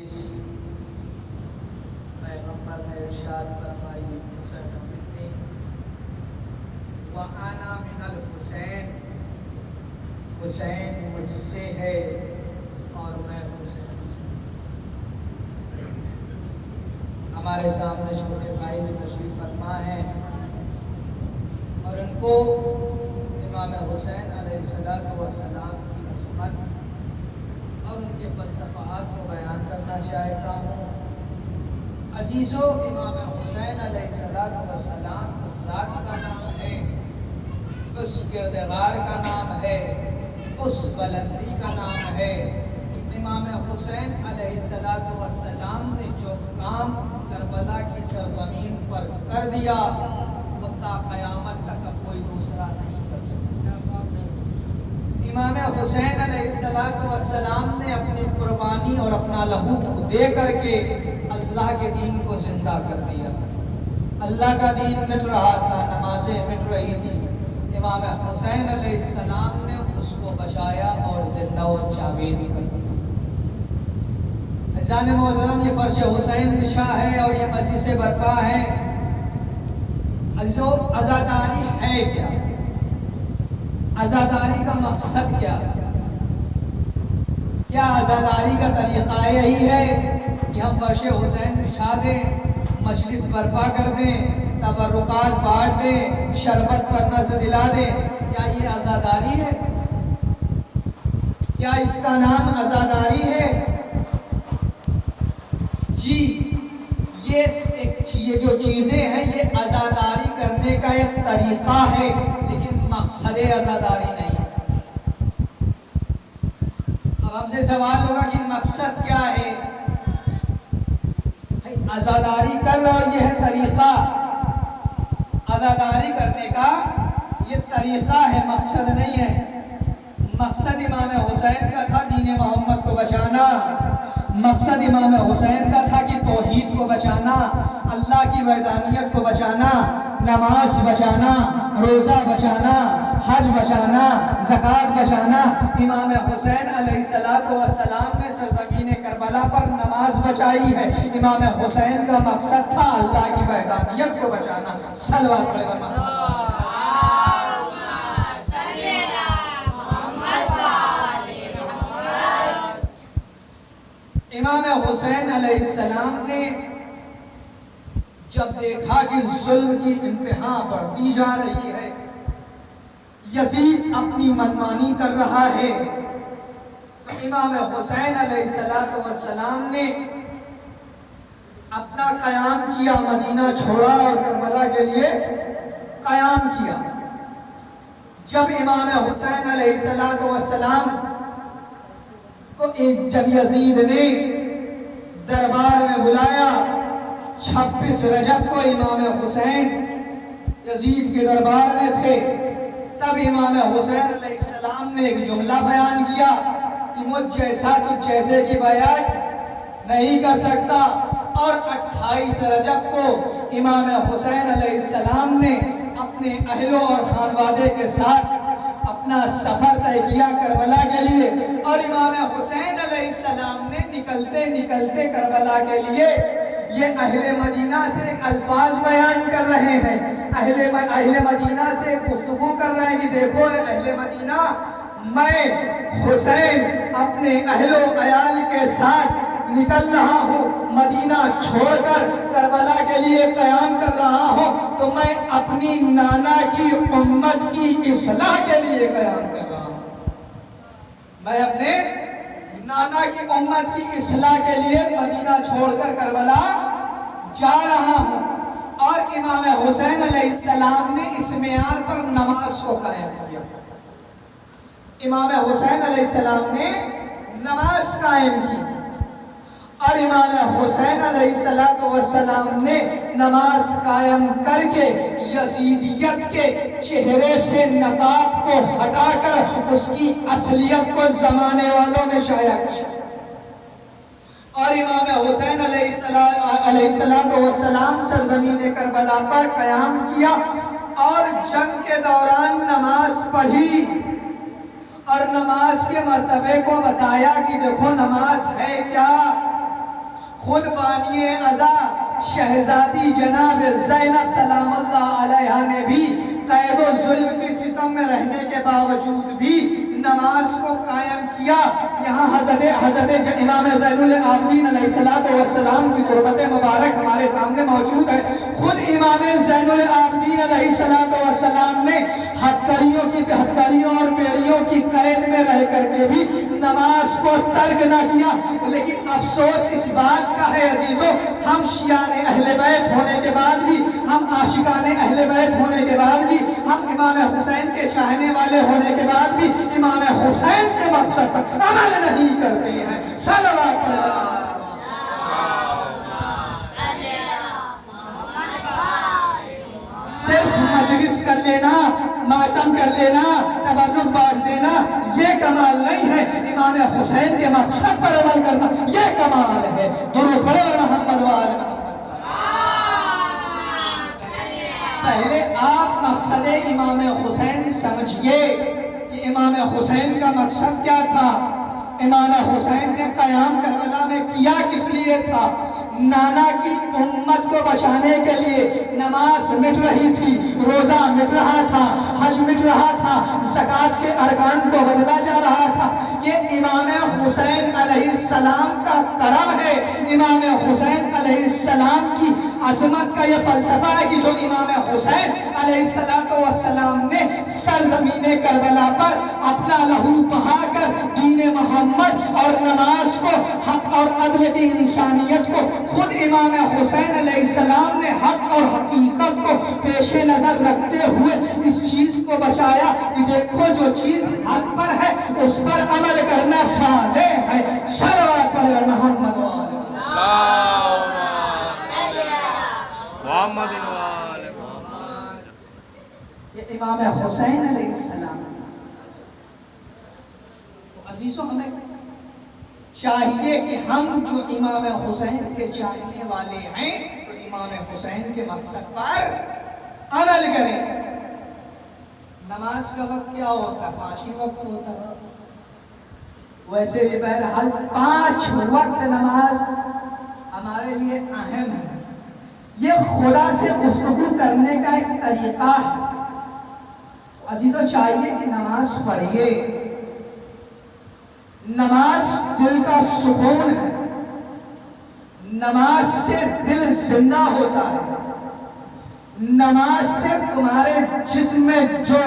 اس پیغمبر نے ارشاد فرمائی حسین منی وَأَنَا مِنَ الْحُسَین، حسین مجھ سے ہے اور میں حسین سے۔ ہمارے سامنے چھوٹے بھائی بھی تشریف فرما ہیں اور ان کو امام حسین علیہ السلام کی عظمت اور ان کے فلسفات کو بیان کرنا چاہتا ہوں۔ عزیزو، امام حسین علیہ السلام اس ذات کا نام ہے، اس کردگار کا نام ہے، اس بلندی کا نام ہے کہ امام حسین علیہ السلام نے جو کام کربلا کی سرزمین پر کر دیا وہ تا قیامت تک اب کوئی دوسرا نہیں کر سکتا۔ امام حسین علیہ السلام نے اپنی قربانی اور اپنا لہو دے کر کے اللہ کے دین کو زندہ کر دیا۔ اللہ کا دین مٹ رہا تھا، نمازیں مٹ رہی تھی، امام حسین علیہ السلام نے اس کو بچایا اور زندہ و جاوید کر دیا۔ عزیزان محترم، یہ فرش حسین بچھا ہے اور یہ مجلس برپا ہے۔ عزیزو، عزاداری ہے کیا؟ عزاداری کا مقصد کیا؟ کیا عزاداری کا طریقہ یہی ہے کہ ہم فرش حسین بچھا دیں، مجلس برپا کر دیں، تبرکات بانٹ دیں، شربت پر نظر دلا دیں؟ کیا یہ عزاداری ہے؟ کیا اس کا نام عزاداری ہے؟ جی، یہ جو چیزیں ہیں یہ عزاداری کرنے کا ایک طریقہ ہے، لیکن مقصد عزاداری نہیں ہے۔ اب ہم سے سوال ہوگا کہ مقصد کیا ہے؟ عزاداری کر رہا ہو، یہ ہے طریقہ، عزاداری کرنے کا یہ طریقہ ہے، مقصد نہیں ہے۔ مقصد امام حسین کا تھا دین محمد کو بچانا، مقصد امام حسین کا تھا کہ توحید کو بچانا، اللہ کی وحدانیت کو بچانا، نماز بچانا، روزہ بچانا، حج بچانا، زکوٰۃ بچانا۔ امام حسین علیہ السلام نے سرزمین کربلا پر نماز بچائی ہے۔ امام حسین کا مقصد تھا اللہ کی وحدانیت کو بچانا۔ صلوات پڑھے محمد۔ امام حسین علیہ السلام نے جب دیکھا کہ ظلم کی انتہا بڑھتی جا رہی ہے، یزید اپنی منمانی کر رہا ہے، تو امام حسین علیہ السلام نے اپنا قیام کیا، مدینہ چھوڑا اور کربلا کے لیے قیام کیا۔ جب امام حسین علیہ السلام جب یزید نے دربار میں بلایا، 26 رجب کو امام حسین یزید کے دربار میں تھے، تب امام حسین علیہ السلام نے ایک جملہ بیان کیا کہ مجھ جیسا تجھ جیسے کی بیعت نہیں کر سکتا، اور 28 رجب کو امام حسین علیہ السلام نے اپنے اہلوں اور خانوادے کے ساتھ اپنا سفر طے کیا کربلا کے لیے، اور امام حسین علیہ السلام نے نکلتے نکلتے کربلا کے لیے یہ اہل مدینہ سے الفاظ بیان کر رہے ہیں، اہل مدینہ سے گفتگو کر رہے ہیں کہ دیکھو اہل مدینہ، میں حسین اپنے اہل و عیال کے ساتھ نکل رہا ہوں، مدینہ چھوڑ کر کربلا کے لیے قیام کر رہا ہوں، تو میں اپنی نانا کی امت کی اصلاح کے لیے قیام کر رہا ہوں، میں اپنے نانا کی امت کی اصلاح کے لیے مدینہ چھوڑ کر کربلا جا رہا ہوں۔ اور امام حسین علیہ السلام نے اس معیار پر نماز کو قائم کیا۔ امام حسین علیہ السلام نے نماز قائم کی، اور امام حسین علیہ السلام نے نماز قائم کر کے یزیدیت کے چہرے سے نقاب کو ہٹا کر اس کی اصلیت کو زمانے والوں میں شائع کیا، اور امام حسین علیہ السلام سرزمین کربلا پر قیام کیا، اور جنگ کے دوران نماز پڑھی، اور نماز کے مرتبے کو بتایا کہ دیکھو نماز ہے کیا، خود بانی ازا شہزادی جناب زینب سلام اللہ علیہ نے بھی قید و ظلم کے ستم میں رہنے کے باوجود بھی نماز کو قائم کیا۔ یہاں حضرت امام زین العابدین علیہ السلام کی تربت مبارک ہمارے سامنے موجود ہے۔ خود امام زین العابدین علیہ السلام نے ہتھکڑیوں اور بیڑیوں کی قید میں رہ کر کے بھی نماز کو ترک نہ کیا۔ لیکن افسوس اس بات کا ہے عزیزو، ہم شیعان اہل بیت ہونے کے بعد بھی، ہم عاشقان اہل بیت ہونے کے بعد بھی، ہم امام حسین کے چاہنے والے ہونے کے بعد بھی امام حسین کے مقصد پر عمل نہیں کرتے ہیں۔ صلوات پڑھیں۔ صرف مجلس کر لینا، ماتم کر لینا، تبرک بانٹ دینا یہ کمال نہیں ہے، امام حسین کے مقصد پر عمل کرنا یہ کمال ہے۔ درود پڑھیں محمد وآل محمد۔ پہلے آپ مقصد امام حسین سمجھئے کہ امام حسین کا مقصد کیا تھا۔ امام حسین نے قیام کربلا میں کیا کس لیے تھا؟ نانا کی امت کو بچانے کے لیے۔ نماز مٹ رہی تھی، روزہ مٹ رہا تھا، حج مٹ رہا تھا، زکوٰۃ کے ارکان کو بدلا جا رہا تھا۔ یہ امام حسین علیہ السلام کا کرم ہے، امام حسین علیہ السلام کی عظمت کا یہ فلسفہ ہے کہ جو امام حسین علیہ السلام نے سرزمین کربلا پر اپنا لہو بہا کر دین محمد اور نماز کو، حق اور عدل کی انسانیت کو، خود امام حسین علیہ السلام نے حق اور حقیقت کو پیش نظر رکھتے ہوئے اس چیز کو بچایا کہ دیکھو جو چیز حق پر ہے اس پر عمل کرنا صالح ہے۔ صلوات پڑھیں محمد وآل محمد۔ یہ امام حسین علیہ السلام۔ عزیزوں ہمیں چاہیے کہ ہم جو امام حسین کے چاہنے والے ہیں تو امام حسین کے مقصد پر عمل کریں۔ نماز کا وقت کیا ہوتا ہے؟ 5 ہی وقت ہوتا ہے۔ ویسے بھی بہرحال 5 وقت نماز ہمارے لیے اہم ہے۔ یہ خدا سے گفتگو کرنے کا ایک طریقہ ہے۔ عزیزوں چاہیے کہ نماز پڑھیے۔ نماز دل کا سکون ہے، نماز سے دل زندہ ہوتا ہے، نماز سے تمہارے جسم میں جو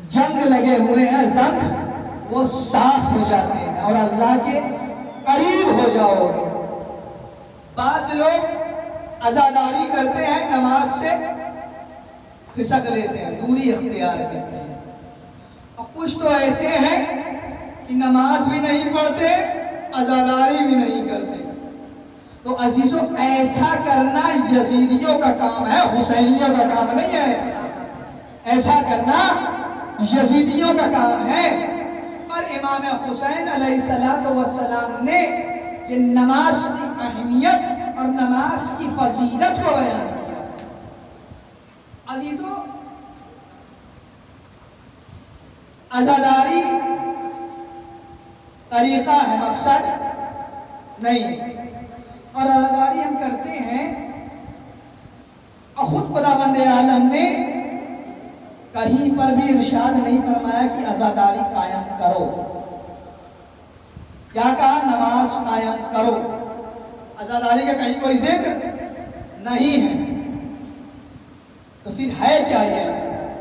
جنگ لگے ہوئے ہیں، زنگ، وہ صاف ہو جاتے ہیں اور اللہ کے قریب ہو جاؤ گے۔ بعض لوگ عزاداری کرتے ہیں، نماز سے کھسک لیتے ہیں، دوری اختیار کرتے ہیں، اور کچھ تو ایسے ہیں کہ نماز بھی نہیں پڑھتے، عزاداری بھی نہیں کرتے۔ تو عزیزوں ایسا کرنا یزیدیوں کا کام ہے، حسینیوں کا کام نہیں ہے۔ ایسا کرنا یزیدیوں کا کام ہے۔ اور امام حسین علیہ السلام نے یہ نماز کی اہمیت اور نماز کی فضیلت کو بیان کیا۔ عزیزوں عزاداری طریقہ ہے، مقصد نہیں۔ اور عزاداری ہم کرتے ہیں، اور خود خداوند عالم نے کہیں پر بھی ارشاد نہیں فرمایا کہ عزاداری قائم کرو۔ کیا کہا؟ نماز قائم کرو۔ عزاداری کا کہیں کوئی ذکر نہیں ہے۔ تو پھر ہے کیا یہ عزاداری؟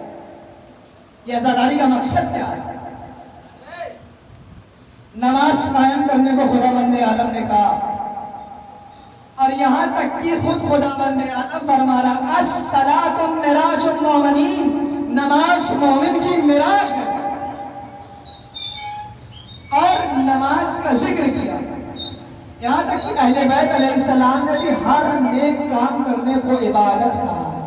یہ عزاداری کا مقصد کیا ہے؟ نماز قائم کرنے کو خداوند عالم نے کہا، اور یہاں تک کہ خود خداوند عالم فرما رہا الصلاۃ معراج المؤمنین، نماز مومن کی معراج ہے۔ اور نماز کا ذکر کیا، یہاں تک کہ اہل بیت علیہ السلام نے بھی ہر نیک کام کرنے کو عبادت کہا ہے۔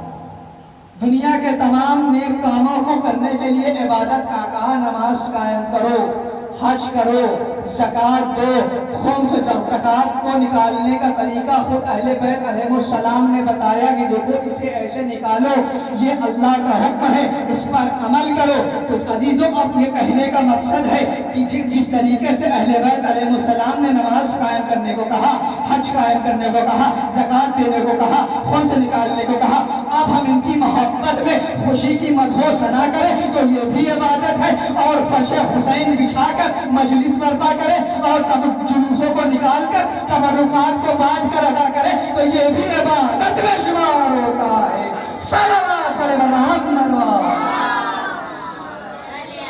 دنیا کے تمام نیک کاموں کو کرنے کے لیے عبادت کا کہا، نماز قائم کرو، حج کرو، زکوٰۃ دو۔ خمس زکوٰۃ کو نکالنے کا طریقہ خود اہل بیت علیہ السلام نے بتایا کہ دیکھو اسے ایسے نکالو، یہ اللہ کا حکم ہے، اس پر عمل کرو۔ تو عزیزوں اب یہ کہنے کا مقصد ہے کہ جس طریقے سے اہل بیت علیہ السلام نے نماز قائم کرنے کو کہا خرچ قائم کرنے کو کہا، زکوٰۃ دینے کو کہا، خمس نکالنے کو کہا۔ اب ہم ان کی محبت میں خوشی کی مدح و ثنا کریں تو یہ بھی عبادت ہے، اور فرش حسین بچھا کر مجلس برپا کریں اور تب جلوسوں کو نکال کر تبرکات کو بانٹ کر ادا کریں تو یہ بھی عبادت میں شمار ہوتا ہے۔ صلوات پڑھے محمد